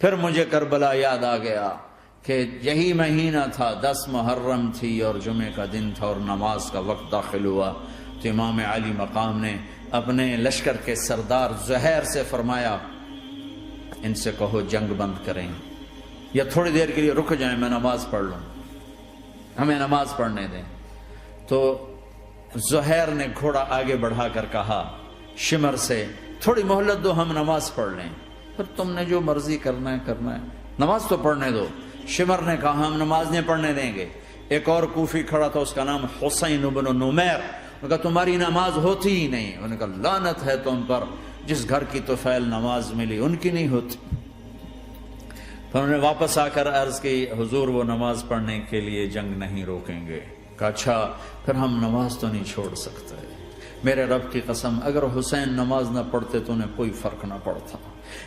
پھر مجھے کربلا یاد آ گیا کہ یہی مہینہ تھا، 10 محرم تھی اور جمعے کا دن تھا اور نماز کا وقت داخل ہوا، تو امام علی مقام نے اپنے لشکر کے سردار زہیر سے فرمایا ان سے کہو جنگ بند کریں یا تھوڑی دیر کے لیے رک جائیں، میں نماز پڑھ لوں، ہمیں نماز پڑھنے دیں۔ تو زہیر نے گھوڑا آگے بڑھا کر کہا شمر سے تھوڑی مہلت دو، ہم نماز پڑھ لیں، پھر تم نے جو مرضی کرنا ہے کرنا ہے، نماز تو پڑھنے دو۔ شمر نے کہا ہم نماز نہیں پڑھنے دیں گے۔ ایک اور کوفی کھڑا تھا، اس کا نام حسین بن نمیر، انہوں نے کہا تمہاری نماز ہوتی ہی نہیں۔ انہوں نے کہا لعنت ہے تم پر، جس گھر کی طفیل نماز ملی ان کی نہیں ہوتی۔ پھر انہوں نے واپس آ کر عرض کی حضور وہ نماز پڑھنے کے لیے جنگ نہیں روکیں گے۔ کہا اچھا پھر ہم نماز تو نہیں چھوڑ سکتے۔ میرے رب کی قسم اگر حسین نماز نہ پڑھتے تو انہیں کوئی فرق نہ پڑتا،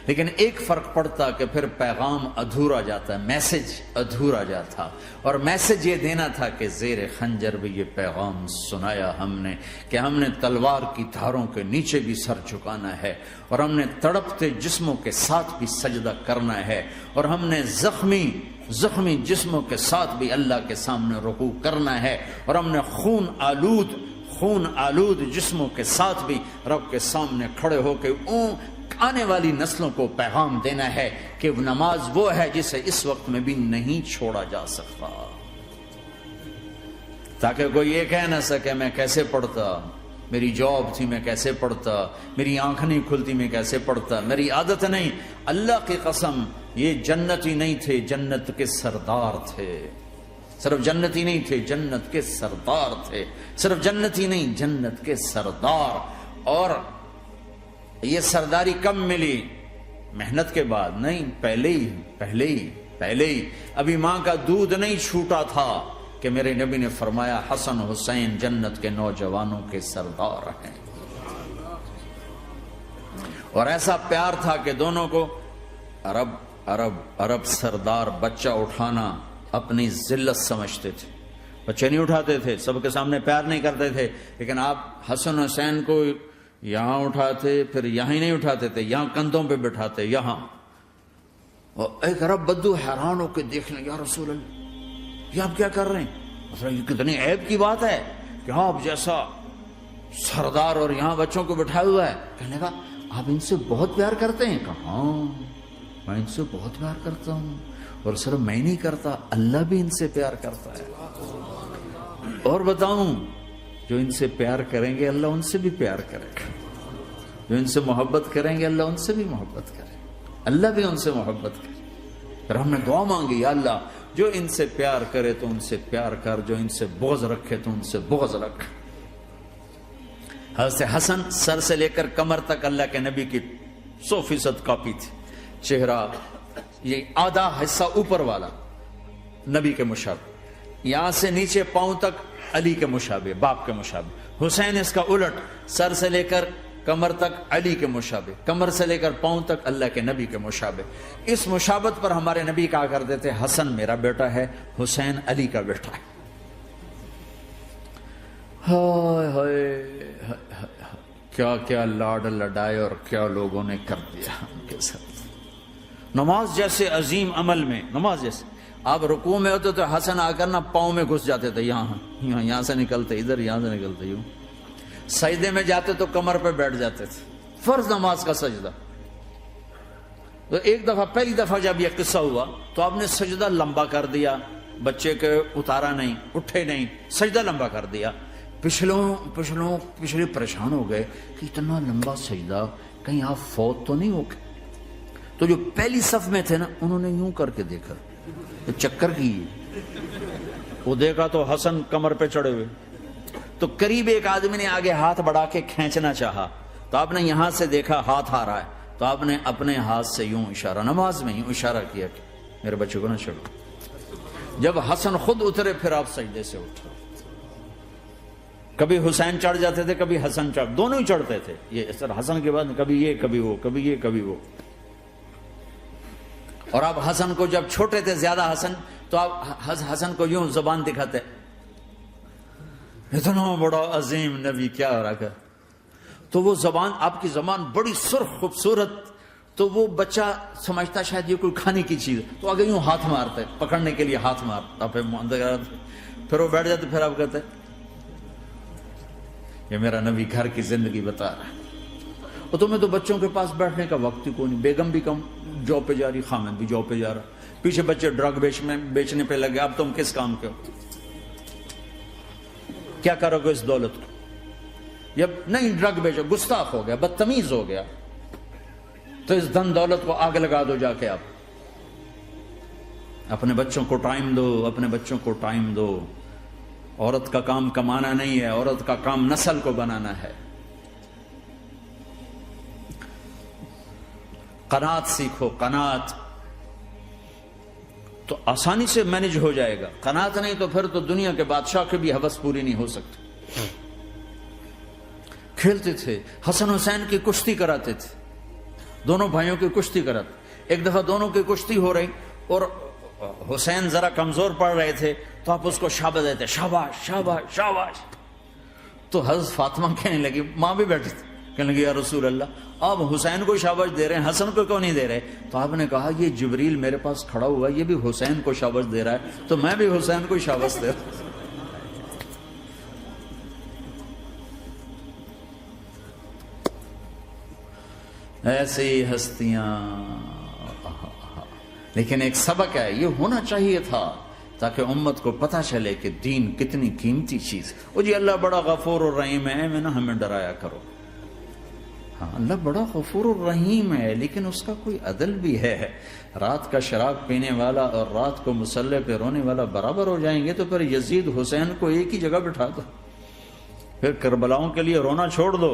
لیکن ایک فرق پڑتا کہ پھر پیغام ادھورا جاتا، میسج ادھورا جاتا، اور میسج یہ دینا تھا کہ زیر خنجر بھی یہ پیغام سنایا ہم نے کہ ہم نے تلوار کی دھاروں کے نیچے بھی سر جھکانا ہے، اور ہم نے تڑپتے جسموں کے ساتھ بھی سجدہ کرنا ہے، اور ہم نے زخمی جسموں کے ساتھ بھی اللہ کے سامنے رکوع کرنا ہے، اور ہم نے خون آلود جسموں کے ساتھ بھی رب کے سامنے کھڑے ہو کے آنے والی نسلوں کو پیغام دینا ہے کہ نماز وہ ہے جسے اس وقت میں بھی نہیں چھوڑا جا سکتا، تاکہ کوئی یہ کہہ نہ سکے میں کیسے پڑھتا، میری جاب تھی میں کیسے پڑھتا، میری آنکھ نہیں کھلتی میں کیسے پڑھتا، میری عادت نہیں۔ اللہ کی قسم یہ جنتی نہیں تھے، جنت کے سردار تھے، صرف جنتی نہیں تھے، جنت کے سردار تھے، صرف جنتی نہیں جنت کے سردار۔ اور یہ سرداری کب ملی؟ محنت کے بعد نہیں، پہلے ہی ابھی ماں کا دودھ نہیں چھوٹا تھا کہ میرے نبی نے فرمایا حسن حسین جنت کے نوجوانوں کے سردار ہیں، اور ایسا پیار تھا کہ دونوں کو عرب سردار بچہ اٹھانا اپنی ذلت سمجھتے تھے، بچے نہیں اٹھاتے تھے، سب کے سامنے پیار نہیں کرتے تھے، لیکن آپ حسن حسین کو یہاں اٹھاتے، پھر یہاں ہی نہیں اٹھاتے تھے، یہاں کندھوں پہ بٹھاتے، یہاں۔ اور ایک عرب بدو حیران ہو کے دیکھ لیں، یا رسول اللہ یہ آپ کیا کر رہے ہیں؟ مثلا یہ کتنی عیب کی بات ہے کہ آپ جیسا سردار اور یہاں بچوں کو بٹھایا ہوا ہے۔ کہنے لگا آپ ان سے بہت پیار کرتے ہیں؟ کہا ہاں میں ان سے بہت پیار کرتا ہوں، اور صرف میں نہیں کرتا، اللہ بھی ان سے پیار کرتا ہے۔ اور بتاؤں جو ان سے پیار کریں گے اللہ ان سے بھی پیار کرے گا، جو ان سے محبت کریں گے اللہ ان سے بھی محبت کرے گا، اللہ بھی ان سے محبت کرے۔ پھر ہم نے دعا مانگی یا اللہ جو ان سے پیار کرے تو ان سے پیار کر، جو ان سے بغض رکھے تو ان سے بغض رکھ۔ حضرت حسن سر سے لے کر کمر تک اللہ کے نبی کی 100% کاپی تھی، چہرہ یہ آدھا حصہ اوپر والا نبی کے مشابہ، یہاں سے نیچے پاؤں تک علی کے مشابہ، باپ کے مشابہ۔ حسین اس کا الٹ، سر سے لے کر کمر تک علی کے مشابہ، کمر سے لے کر پاؤں تک اللہ کے نبی کے مشابہ۔ اس مشابہت پر ہمارے نبی کہا کرتے تھے حسن میرا بیٹا ہے، حسین علی کا بیٹا ہے۔ ہائے ہائے کیا کیا لاڈ لڈائے اور کیا لوگوں نے کر دیا ان کے ساتھ۔ نماز جیسے عظیم عمل میں، نماز جیسے آپ رکوع میں ہوتے تو حسن آ کر نا پاؤں میں گھس جاتے تھے، یہاں سے نکلتے ادھر، یہاں سے نکلتے یوں۔ سجدے میں جاتے تو کمر پہ بیٹھ جاتے تھے، فرض نماز کا سجدہ۔ تو ایک دفعہ، پہلی دفعہ جب یہ قصہ ہوا تو آپ نے سجدہ لمبا کر دیا، بچے کے اتارا نہیں، اٹھے نہیں، سجدہ لمبا کر دیا۔ پچھلے پریشان ہو گئے کہ اتنا لمبا سجدہ کہیں آپ فوت تو نہیں ہو گئے۔ تو جو پہلی صف میں تھے نا انہوں نے یوں کر کے دیکھا، چکر کی وہ دیکھا تو حسن کمر پہ چڑھے ہوئے، تو قریب ایک آدمی نے آگے ہاتھ بڑھا کے کھینچنا چاہا، تو آپ نے یہاں سے دیکھا ہاتھ آ رہا ہے، تو آپ نے اپنے ہاتھ سے یوں اشارہ، نماز میں یوں اشارہ کیا کہ میرے بچوں کو نہ چڑھو۔ جب حسن خود اترے پھر آپ سجدے سے اٹھے۔ کبھی حسین چڑھ جاتے تھے، کبھی حسن چڑھ، دونوں ہی چڑھتے تھے۔ یہ سر حسن کے بعد کبھی یہ کبھی وہ، کبھی یہ کبھی وہ۔ اور آپ حسن کو جب چھوٹے تھے زیادہ حسن، تو آپ حسن کو یوں زبان دکھاتے، اتنا بڑا عظیم نبی کیا ہو رہا ہے، تو وہ زبان، آپ کی زبان بڑی سرخ خوبصورت تو وہ بچہ سمجھتا شاید یہ کوئی کھانے کی چیز، تو آگے یوں ہاتھ مارتا ہے پکڑنے کے لیے، ہاتھ مارتا، پھر وہ بیٹھ جاتے، پھر آپ کہتے یہ میرا نبی گھر کی زندگی بتا رہا ہے۔ اور تمہیں تو بچوں کے پاس بیٹھنے کا وقت ہی کوئی نہیں، بیگم بھی کم جاب پہ جا رہی، خامد بھی جاب پہ جا رہا، پیچھے بچے ڈرگ بیچنے پہ لگے، اب تم کس کام کے ہو؟ کیا کرو گے اس دولت کو؟ جب نہیں ڈرگ بیچو، گستاخ ہو گیا، بدتمیز ہو گیا، تو اس دھن دولت کو آگ لگا دو جا کے۔ آپ اپنے بچوں کو ٹائم دو، اپنے بچوں کو ٹائم دو۔ عورت کا کام کمانا نہیں ہے، عورت کا کام نسل کو بنانا ہے۔ قناعت سیکھو، قناعت تو آسانی سے مینج ہو جائے گا، قناعت نہیں تو پھر تو دنیا کے بادشاہ کی بھی ہوس پوری نہیں ہو سکتی۔ کھیلتے تھے، حسن حسین کی کشتی کراتے تھے، دونوں بھائیوں کی کشتی کراتے۔ ایک دفعہ دونوں کی کشتی ہو رہی اور حسین ذرا کمزور پڑ رہے تھے، تو آپ اس کو شاباش دیتے، شاباش شاباش شاباش۔ تو حضرت فاطمہ کہنے لگی، ماں بھی بیٹھی تھی، کہنے لگی یا رسول اللہ آپ حسین کو شاباش دے رہے ہیں، حسن کو کیوں نہیں دے رہے؟ تو آپ نے کہا یہ جبریل میرے پاس کھڑا ہوا ہے، یہ بھی حسین کو شاباش دے رہا ہے، تو میں بھی حسین کو شاباش دے رہا ہوں۔ ایسی ہستیاں، لیکن ایک سبق ہے، یہ ہونا چاہیے تھا تاکہ امت کو پتہ چلے کہ دین کتنی قیمتی چیز۔ وہ جی اللہ بڑا غفور الرحیم ہے، میں نہ ہمیں ڈرایا کرو۔ ہاں اللہ بڑا غفور الرحیم ہے، لیکن اس کا کوئی عدل بھی ہے۔ رات کا شراب پینے والا اور رات کو مصلی پہ رونے والا برابر ہو جائیں گے، تو پھر یزید حسین کو ایک ہی جگہ بٹھا دو، پھر کربلاؤں کے لیے رونا چھوڑ دو۔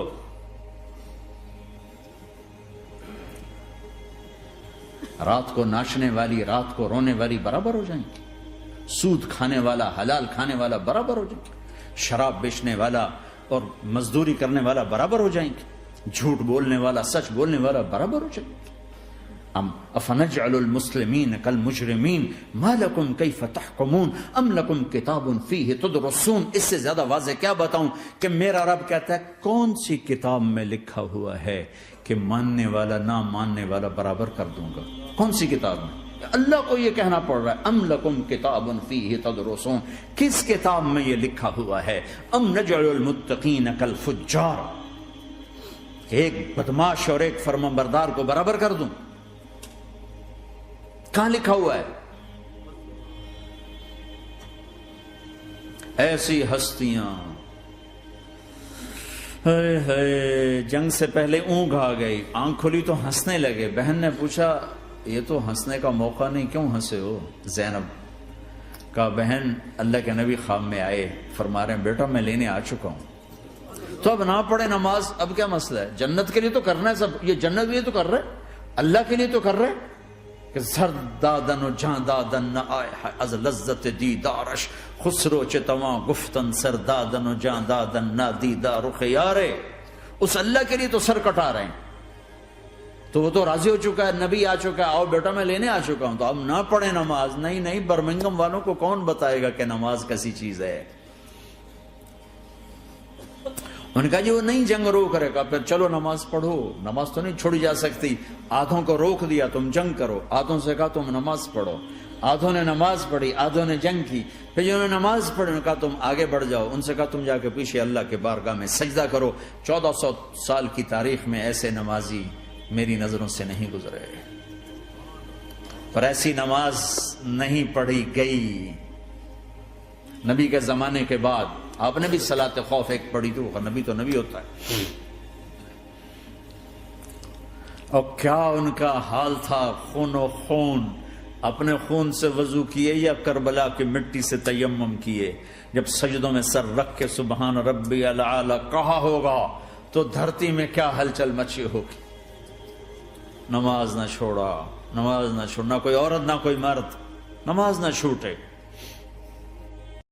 رات کو ناچنے والی، رات کو رونے والی برابر ہو جائیں گے، سود کھانے والا، حلال کھانے والا برابر ہو جائیں گے، شراب بیچنے والا اور مزدوری کرنے والا برابر ہو جائیں گے، جھوٹ بولنے والا، سچ بولنے والا برابر ہو جائیں گے۔ افنجعل المسلمین کالمجرمین ما لکم کیف تحکمون ام لکم کتاب فیہ تدرسون۔ اس سے زیادہ واضح کیا بتاؤں کہ میرا رب کہتا ہے کون سی کتاب میں لکھا ہوا ہے کہ ماننے والا نہ ماننے والا برابر کر دوں گا؟ کون سی کتاب میں؟ اللہ کو یہ کہنا پڑ رہا ہے ام لکم کتاب فیہ تدرسون، کس کتاب میں یہ لکھا ہوا ہے؟ ام نجعل المتقین کالفجار، ایک بدماش اور ایک فرمانبردار کو برابر کر دوں؟ کہاں لکھا ہوا ہے؟ ایسی ہستیاں، جنگ سے پہلے اونگ آ گئی، آنکھ کھلی تو ہنسنے لگے۔ بہن نے پوچھا یہ تو ہنسنے کا موقع نہیں، کیوں ہنسے ہو؟ زینب کہا بہن اللہ کے نبی خواب میں آئے، فرما رہے ہیں بیٹا میں لینے آ چکا ہوں، تو اب نہ پڑھے نماز، اب کیا مسئلہ ہے؟ جنت کے لیے تو کرنا ہے سب، یہ جنت کے لیے تو کر رہے، اللہ کے لیے تو کر رہے کہ سر دادن و جان دادن نہ آئے از لذت دیدارش، خسرو چتواں گفتن سر دادن و جان دادن نہ دیدار خیارے۔ اس اللہ کے لیے تو سر کٹا رہے ہیں، تو وہ تو راضی ہو چکا ہے، نبی آ چکا ہے، آؤ بیٹا میں لینے آ چکا ہوں، تو اب نہ پڑھے نماز؟ نہیں نہیں، برمنگم والوں کو کون بتائے گا کہ نماز کیسی چیز ہے؟ انہوں نے کہا جی وہ نہیں جنگ روک رہے، کہا پھر چلو نماز پڑھو، نماز تو نہیں چھوڑی جا سکتی۔ آدھوں کو روک دیا تم جنگ کرو، آدھوں سے کہا تم نماز پڑھو، آدھوں نے نماز پڑھی، آدھوں نے جنگ کی۔ پھر جنہوں نے نماز پڑھی انہوں نے کہا تم آگے بڑھ جاؤ، ان سے کہا تم جا کے پیچھے اللہ کے بارگاہ میں سجدہ کرو۔ 1400 سال کی تاریخ میں ایسے نمازی میری نظروں سے نہیں گزرے، پر ایسی نماز نہیں پڑھی گئی نبی کے زمانے کے بعد۔ آپ نے بھی صلاۃ خوف ایک پڑھی تو نبی ہوتا ہے، اور کیا ان کا حال تھا، خون و خون، اپنے خون سے وضو کیے یا کربلا کی مٹی سے تیمم کیے؟ جب سجدوں میں سر رکھ کے سبحان ربی الاعلی کہا ہوگا تو دھرتی میں کیا ہلچل مچی ہوگی۔ نماز نہ چھوڑا، نماز نہ چھوڑنا، کوئی عورت نہ کوئی مرد نماز نہ چھوٹے۔